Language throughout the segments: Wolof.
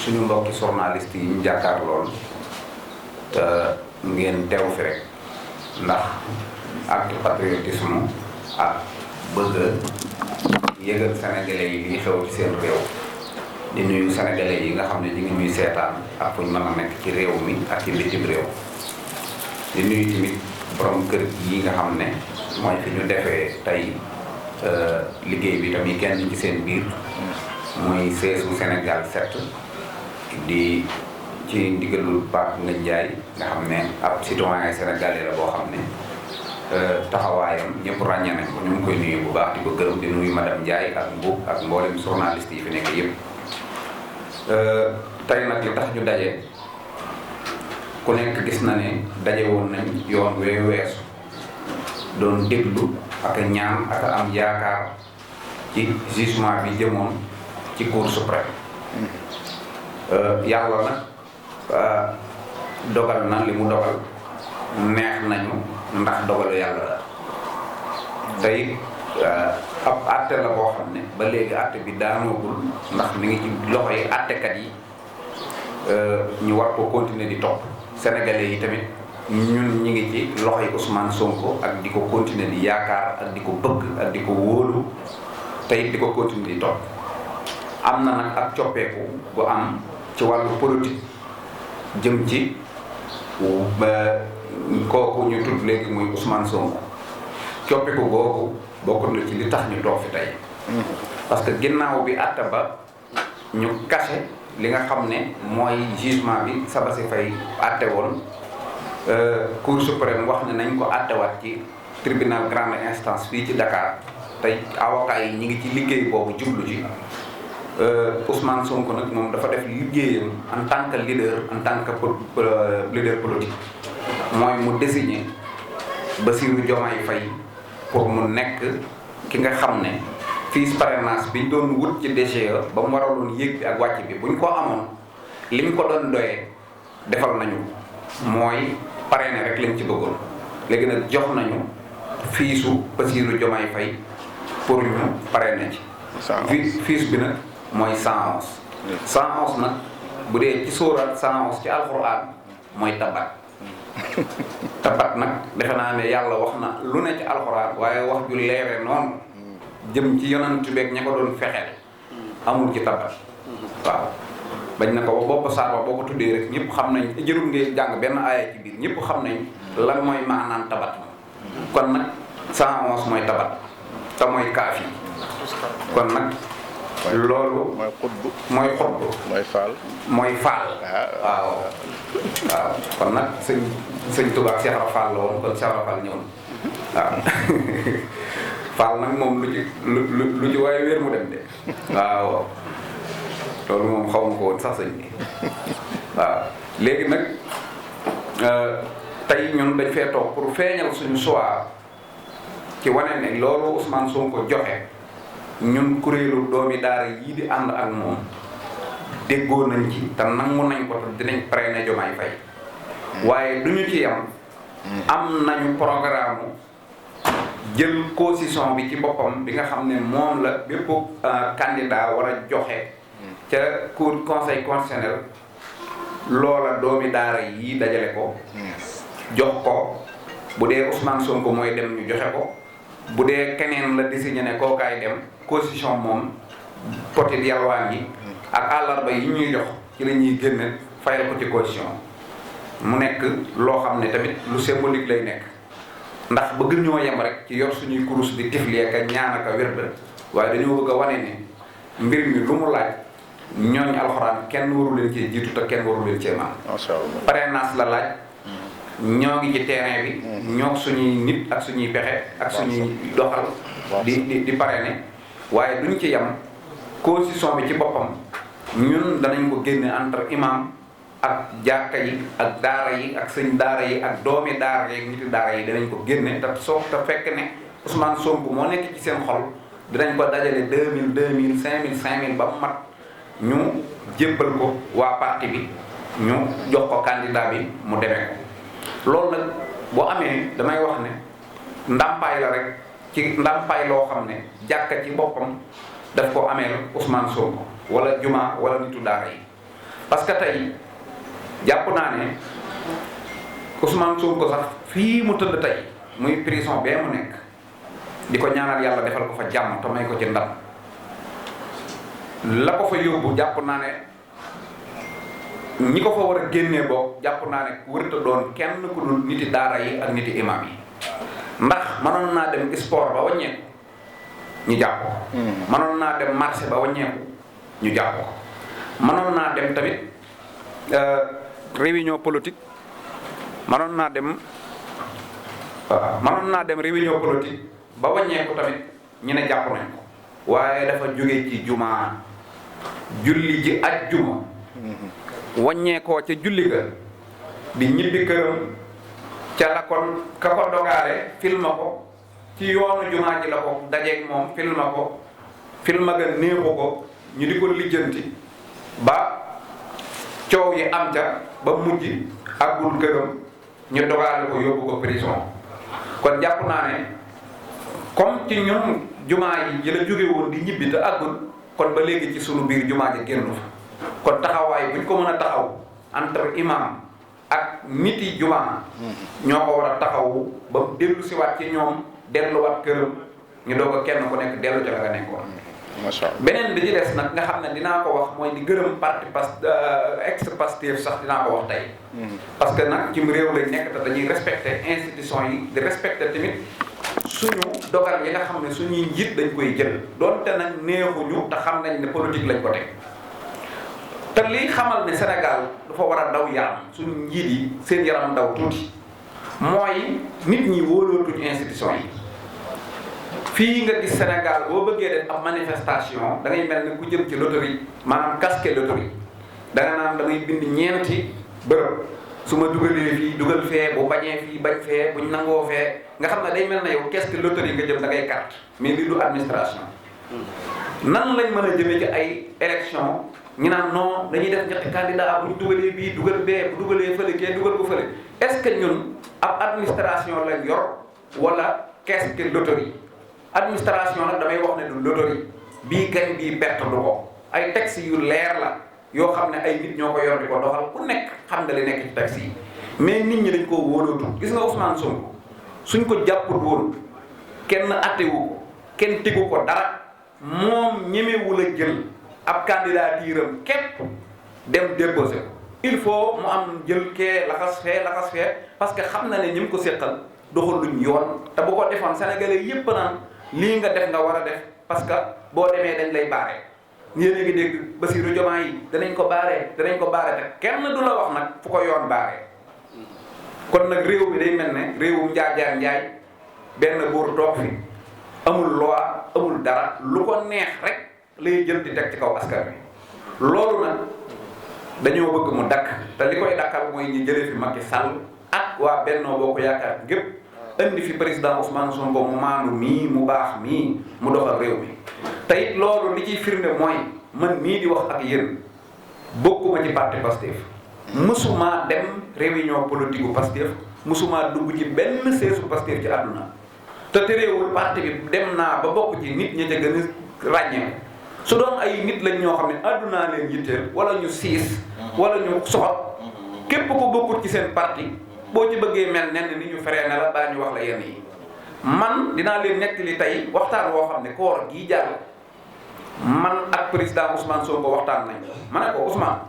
suñu mbokki journaliste yi ñu jàkkaar lool te ngeen teew fi rek ndax acte patriotisme ak bëgg yëgal sénégalais yi li xew ci seen réew di nuyu sénégalais yi nga xam ne ñu ngi ñuy seetaan ak fu ñu mën a nekk ci réew mi ak ci bitim réew di nuyu tamit borom kër yi nga xam ne mooy fi ñu defee tey liggéey bi tamit kenn ci seen biir muy seesu Sénégal 7 di ci ndigalul Pape Ngagne Ndiaye nga xam ne ab citoyen sénégalais la boo xam ne taxawaayam ñëpp ràññee nañ ko ñu ngi koy nuyu bu baax di ko gërëm di nuyu madame Ndiaye ak Mboub ak mboolem journaliste yi fi nekk yëpp. tey nag li tax ñu daje ku nekk gis na ne daje woon nañ yoon weesu doon déglu ak ñaan ak am yaakaar ci jugement bi jëmoon ci cour suprême. yàlla nag dogal na li mu dogal neex nañu ndax dogalu yàlla la tey ab àtte la boo xam ne ba léegi àtte bi daanoogul ndax mi ngi ci loxo yi àttekat yi ñu war ko continuer di topp sénégalais yi tamit ñun ñi ngi ci loxo yi Ousmane Sonko ak di ko continuer di yaakaar ak di ko bëgg ak di ko wóolu tey di ko continuer di topp am na nag ak coppeeku bu am ci wàllu politique jëm ci kooku ñu tudd léegi muy Ousmane Sonko coppeeku googu bokk na ci li tax ñu toog fi tey parce que ginnaaw bi àtte ba ñu kase li nga xam ne mooy jugement bi Sabassy Faye àtte woon Cour suprême wax ne nañ ko àttewaat ci tribunal grande instance fii ci Dakar tey avocat yi ñi ngi ci liggéey boobu jublu ci Ousmane Sonko nag moom dafa def liggéeyam en tant que leader en tant que leader politique mooy mu désigner Bassirou Diomaye Faye pour mu nekk ki nga xam ne fiche parrainage bi ñu doon wut ci DGE ba mu waraloon yéeg bi ak wàcc bi bu ñu ko amoon li mu ko doon doyee defal nañu mooy parrainer rek lañ ci bëggoon léegi nag jox nañu fiche Bassirou Diomaye Faye pour ñu parrainer ci fiche bi nag mooy 111 111 nag bu dee ci sóoraat 111 ci alxuraan mooy tabat tabat nag defe naa ne yàlla wax na lu ne ci alxuraan waaye wax ju leere noonu jëm ci yonent beeg ña ko doon fexeel amul ci tabat waaw bañ na ko bopp saaba boo ko tuddee rek ñëpp xam nañ jërul ngay jàng benn aaya ci biir ñëpp xam nañ lan mooy maanaan tabat kon nag 111 mooy tabat te mooy kaaf yi kon nag loolu mooy xutbu mooy faal waaw kon nag sëñ Tuubaa Cheikh Ibra Fall la woon kon Cheikh Ibra Fall ñëw na waaw faal nag moom lu ci waaye wér mu dem de waaw loolu moom xaw ma ko woon sax sëñ bi waaw léegi nag tey ñun dañ fee toog pour feeñal suñu choix ci wane ne loolu Ousmane Sonko joxe ñun kuréelu doomi daara yii di ànd ak moom déggoo nañ ci te nangu nañ ko te dinañ parrainer Diomaye Faye waaye duñu ci yam am nañu programme jël constitution bi ci boppam bi nga xam ne moom la bépp candidat war a joxe ca cour conseil constitutionnel loola doomi daara yii dajale ko jox ko bu dee Ousmane Sonko mooy dem ñu joxe ko bu dee keneen la désigné ne kookaay dem constitution moom poti yalwaan yi ak àllarba yi ñuy jox ci la ñuy génne fayal ko ci constitution mu nekk loo xam ne tamit lu symbolique lay nekk ndax bëgg ñoo yem rek ci yor suñuy kurus di tifli ak ñaan ak wérd waaye dañoo bëgg a wane ne mbir mi lu mu laaj ñooñ alxuraan kenn waru leen cee jiitu te kenn waru leen cee man parrainage la laaj ñoo ngi ci terrain bi ñoo suñuy nit ak suñuy pexe ak suñuy doxal di parrainer waaye duñ ci yem constitution bi ci boppam ñun danañ ko génne entre imam ak jàkka yi ak daara yi ak sëñ daara yi ak doomi daara yi ak niti daara yi danañ ko génne te fekk ne Ousmane Sonko moo nekk ci seen xol dinañ ko dajale 2000 2000 5000 5000 ba mu mat ñu jébbal ko waa parti bi ñu jox ko candidat bi mu demee ko loolu nag boo amee damay wax ne ndàmpaay la rek ci ndàmpaay loo xam ne jàkka ci boppam daf ko ameel Ousmane Sonko wala juma wala nitu daara yi parce que tey jàpp naa ne Ousmane Sonko sax fii mu tëdd tey muy prison bee mu nekk di ko ñaanal yàlla defal ko fa jàmm te may ko ci ndam la ko fa yóbbu jàpp naa ne ñi ko fa war a génnee boog jàpp naa ne wërta doon kenn ku dul niti daara yi ak niti imam yi ndax mënoon naa dem sport ba wàññeeku ñu jàpp ko mënoon naa dem marché ba wàññeeku ñu jàpp ko mënoon naa dem tamit réunion politique mënoon naa dem réunion politique ba wàññeeku tamit ñu ne jàpp nañ ko waaye dafa jóge ci jumaa julli ji ajjuma wàññeekoo ca julli ga di ñibbi këram ca la kon ka ko dogaale filma ko ci yoonu jumaa ji la ko dajeeg moom filma ko filma ga néexu ko ñu di ko lijjanti ba coow yi am ca ba mujj àggul këram ñu dogaale ko yóbbu ko prison kon jàpp naa ne comme ci ñun jumaa yi la jóge woon di ñibbi te àggul kon ba léegi ci sunu biir jumaa ji génn fa kon taxawaay buñ ko mën a taxaw entre imam ak niti jumaa ñoo ko war a taxawu ba dellu siwaat ci ñoom delluwaat këram ñu doog a kenn ku nekk dellu ca la nga nekkoon. macha Allah beneen bi ci des nag nga xam ne dinaa ko wax mooy di gërëm parti ex-Pastef sax dinaa ko wax tey. parce que nag ci réew lañ nekk te dañuy respecter institution yi di respecter tamit suñu dogal yi nga xam ne suñuy njiit dañ koy jël donte nag neexuñu te xam nañ ne politique lañ ko teg. te lii xamal ne Sénégal dafa war a daw yaram suñu njiit yi seen yaram daw tuuti mooy nit ñi wóolootuñu institution yi fii nga gis Sénégal boo bëggee def ab manifestation da ngay mel ni ku jëm ci loterie maanaam casque loterie da nga naan damay bind ñeenti bërëb su ma dugalee fii dugal fee bu bañee fii bañ fee buñ nangoo fee nga xam ne day mel na yow casque loterie nga jëm da ngay carte mais lii du administration nan lañ mën a jëmee ci ay élection ñu naan non dañuy def ñetti candidat bu ñu dugalee bii dugal bee bu dugalee fële kee dugal ko fële est-ce que ñun ab administration lañ yor wala caisse que loterie administration nag damay wax ne du loterie bii gañ bii perte du ko ay textes yu leer la yoo xam ne ay nit ñoo ko yor di ko doxal ku nekk xam nga li nekk ci textes yi mais nit ñi dañ koo wóolootu gis nga Ousmane Sonko suñ ko jàppul woon kenn attewu ko kenn tegu ko dara moom ñemewul a jël ab candidature am képp dem déposé ko il faut mu am jël kee laxas fee parce que xam na ne ñi mu ko séqal doxal luñ yoon te bu ko defoon sénégalais yépp naan lii nga def nga war a def parce que boo demee dañ lay baare yéen a ngi dégg Bassirou Diomaye yi danañ ko baare te kenn du la wax nag fu ko yoon baare kon nag réew mi day mel ne réewum njaajaar njaay benn buur toog fi amul loi amul dara lu ko neex rek lay jël di teg ci kaw askan wi loolu nag dañoo bëgg mu dakk te li koy dakkal mooy ñu jëlee fi Macky Sall ak waa Benno Bokk Yaakaar gépp indi fi président Ousmane Sonko mu maandu mii mu baax mii mu doxal réew mi te it loolu li ciy firnde mooy man mii di wax ak yéen bokkuma ci parti Pastef mësuma dem réunion politique bu Pastef mësuma dugg ci benn seesu Pastef ci àdduna te terewul parti bi dem naa ba bokk ci nit ñi ca gën a ràññee su doon ay nit lañ ñoo xam ne àddunaa leen yitteel wala ñu siis wala ñu soxot képp ko bokkut ci seen parti boo ci bëggee mel nenn ni ñu feree ne la baa ñu wax la yenn yi man dinaa leen nettali tey waxtaan woo xam ne koor gii jàll man ak président Ousmane Sonko waxtaan nañ ma ne ko Ousmane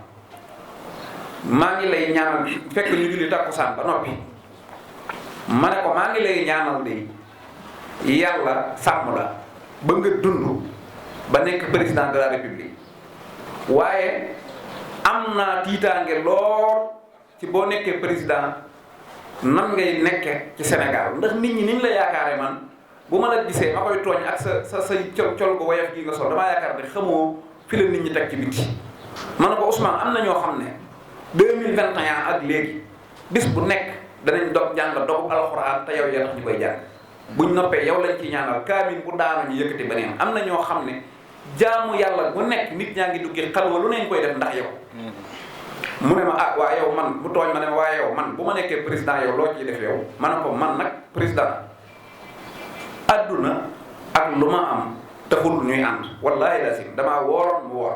maa ngi lay ñaanal fekk ñu julli takkusaan ba noppi ma ne ko maa ngi lay ñaanal de yàlla sàmm la ba nga dund ba nekk président de la république waaye am naa tiitaange lool ci boo nekkee président nan ngay nekke ci Sénégal ndax nit ñi niñ la yaakaare man bu ma la gisee ma koy tooñ ak sa col gu woyof gi nga sol damaa yaakaar ne xamoo fi la nit ñi teg ci biti ma ne ko Ousmane am na ñoo xam ne 2021 ak léegi bis bu nekk danañ dog jàng dogu alxuraan te yow yaa tax ñu koy jàng buñ noppee yow lañ ci ñaanal kaamin bu daanu ñu yëkkati beneen am na ñoo xam ne jaamu yàlla bu nekk nit ñaa ngi duggi xalwa lu neen koy def ndax yow mu ne ma ah waa yow man mu tooñ ma ne waa yow man bu ma nekkee président yow loo ciy def yow ma ne ko man nag président adduna ak lu ma am taxul ñuy ànd wallaahi lazim damaa wooroon mu woor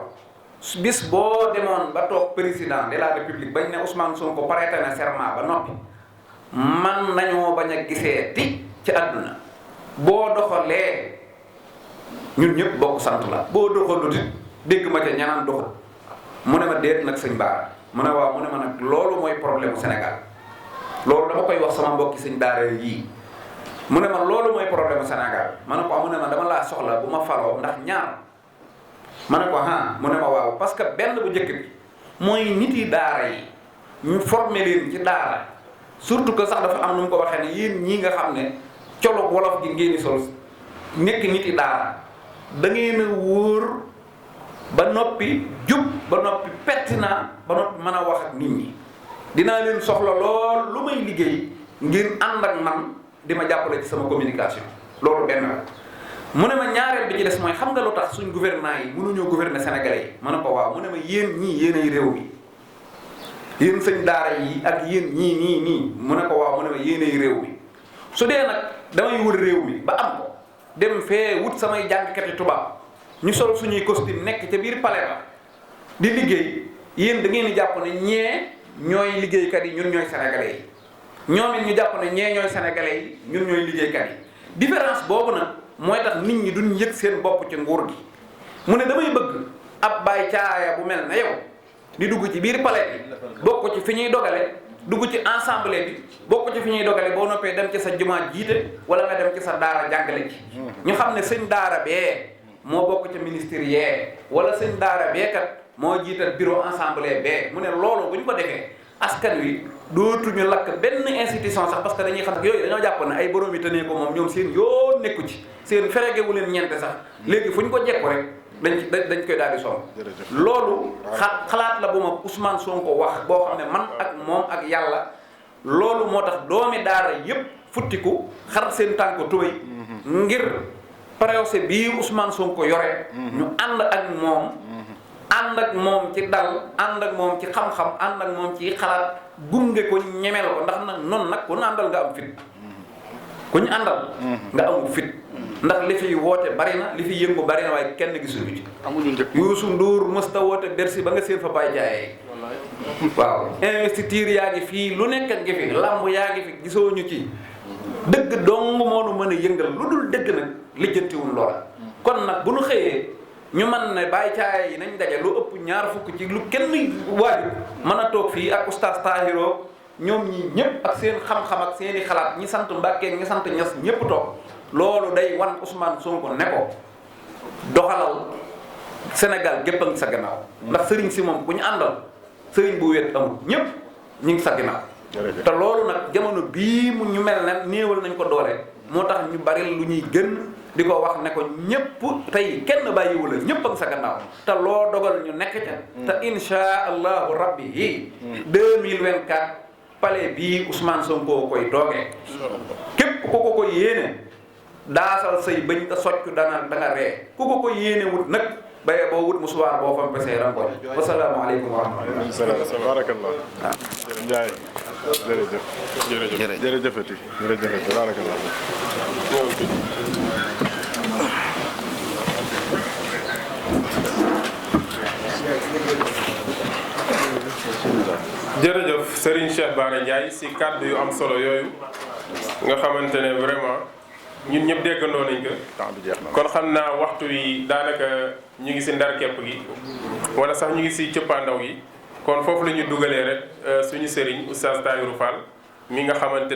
bis boo demoon ba toog président de la république bañ ne Ousmane Sonko prêté na serment ba noppi man nañoo bañ a gisee ti ci adduna boo doxalee ñun ñëpp bokk sant la boo doxalut it dégg ma ca ñanaan doxal mu ne ma déet nag sëñ Bara mu ne waaw mu ne ma nag loolu mooy problème Sénégal loolu dama koy wax sama mbokki sëñ daara yii mu ne ma loolu mooy problème Sénégal ma ne ko mu ne ma dama laa soxla bu ma faloo ndax ñaar ma ne ko mu ne ma waaw parce que benn bu njëkk bi mooy nit yi daara yi ñu former leen ci daara surtout que sax dafa am nu mu ko waxee ne yéen ñii nga xam ne colo wolof gi ngeen di sol nekk nit yi daara da ngeen a wóor ba noppi jub ba noppi pertinent ba noppi mën a wax ak nit ñi dinaa leen soxla lool lu may liggéey ngir ànd ak man di ma jàppale ci sama communication loolu benn la mu ne ma ñaareel bi ci des mooy xam nga lu tax suñ gouvernement yi mënuñoo gouverner sénégalais yi ma ne ko waaw mu ne ma yéen ñii yéenay réew mi yéen sëñ daara yi ak yéen ñii nii mu ne ko waaw mu ne ma yéenay réew mi su dee nag damay wër réew mi ba am ko dem fee wut samay jàngkati tubaab ñu sol suñuy costume nekk ca biir palais ba di liggéey yéen da ngeen di jàpp ne ñee ñooy liggéeykat yi ñun ñooy sénégalais yi ñoom it ñu jàpp ne ñee ñooy sénégalais yi ñun ñooy liggéeykat yi différence boobu nag mooy tax nit ñi duñ yëg seen bopp ci nguur gi mu ne damay bëgg ab baay caaya bu mel ne yow di dugg ci biir palais bi bokk ci fi ñuy dogale dugg ci ensemble bi bokk ci fi ñuy dogale boo noppee dem ci sa jumaa jiite wala nga dem ci sa daara jàngale ji ñu xam ne sëñ daara bee moo bokk ca ministère yee wala sëñ daara bee kat moo jiital bureau ensemble bee mu ne loolu bu ñu ko defee askan wi dootuñu lakk benn institution sax parce que dañuy xam yooyu dañoo jàpp ne ay borom yi tënee ko moom ñoom seen yoon nekku ci seen feregewu leen ñeente sax léegi fu ñu ko jekku rek dañ koy daal di sonn loolu xalaat la bu ma Ousmane Sonko wax boo xam ne man ak moom ak yàlla loolu moo tax doomi daara yépp futtiku xar seen tànk tubéy ngir procès bii Ousmane Sonko yore ñu ànd ak moom ci dal ànd ak moom ci xam-xam ànd ak moom ci xalaat gunge ko ñemel ko ndax nag noonu nag ku ñu àndal nga am fit ku ñu àndal nga amul fit ndax li fiy woote bari na li fi yëngu bari na waaye kenn gisuñu ci Youssou Ndour mësta woote Bercy ba nga seen fa Baye Jaayee waaw investiture yaa ngi fii lu nekk ngi fi lamb yaa ngi fi gisoo ñu ci dëgg dong moo nu mën a yëngal lu dul dëgg nag lijjantiwul loola kon nag bu nu xëyee ñu mën ne Baye Caaya yi nañ daje lu ëpp ñaar fukk ci lu kenn waaju mën a toog fii ak oustaz Tahiro ñoom ñi ñëpp ak seen xam-xam ak seeni xalaat ñi sant Mbàkke ñi sant Ñas ñëpp toog loolu day wan Ousmane Sonko ne ko doxalal Sénégal gépp a ngi sa gannaaw ndax sëriñ si moom ku ñu àndal sëriñ bu wéet amul ñëpp ñu ngi sa gannaaw te loolu nag jamono bii mu ñu mel ne néewal nañ ko doole moo tax ñu bari lu ñuy gën di ko wax ne ko ñëpp tey kenn bàyyiwu la ñëpp a ngi sa gannaaw te loo dogal ñu nekk ca te insha allahu rabbi yi 2024 palais bii Ousmane Sonko koy toogee képp ku ko yéene daasal say bañ te soccu da nga ree ku ko yéene wut nag baye boo wut musuwaar boo fam pesee rankoñ wasalaamaaleykum wa rahmatulah barakallah Njaay jërëjëfati barakallah jërëjëf Serigne Cheikh Bara Ndiaye si kàddu yu am solo yooyu nga xamante ne vraiment ñun ñëpp déggandoo nañ ko kon xam naa waxtu wi daanaka ñu ngi si ndar képp gi wala sax ñu ngi si cëppaandaw gi kon foofu la ñu dugalee rek suñu Serigne Oustaz Tahirou Fall mi nga xamante